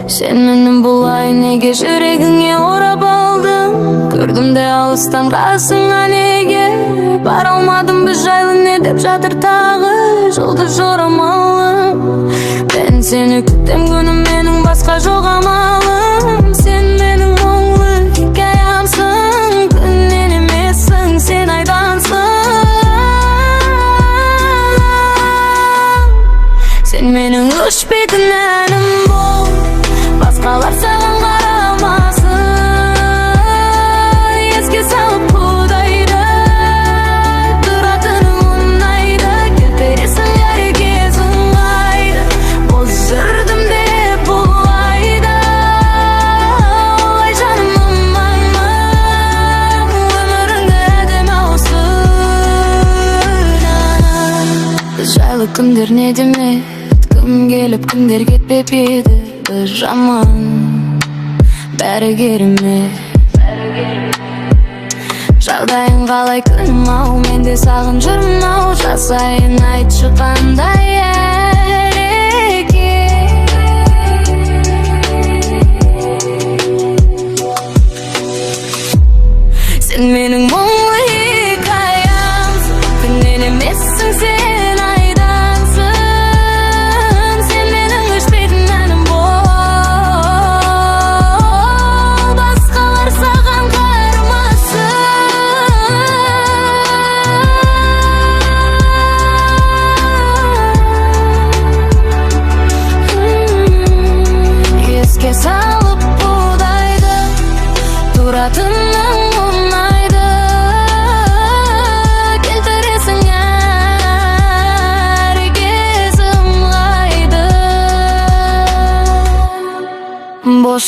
Sen menin bulay nege жүрегіңе орап алдың. Көрдім де алыстан қасыңа неге бара алмадым біз жайлы не деп жатыр тағы жұлдыз жорамалым. Мен сені күтем күнім менің басқа жоқ амалым. Сен менің мұңлы хикаямсың, күннен емессің, сен айдансың. Sen mening өшпейтін әнім бол, басқалар саған қарамасын. Еске салып құдайды, тұратының ұнайды, кетересің әрекесің қайды. Бос жүрдім деп бұлайды, олай жаным ұнамаймын. Өміріңді әдемі аусын. Біз жайлы күндер не демек, кім келіп кімдер кетпеп еді. Біз жаман, бәрі керемет. Жағдайың қалай күнім ау, мен де сағын жүрмін ау. Жасайын айтшы қандай әрекет. Сен менің мұңлы хикаямсың, күннен емессің, сен айдансың. Sen mening өшпейтін әнім бол, басқалар саған қарамасын. Еске салып құдайды, тұратының ұнайды, келтіресің әрекесің қайды. Boş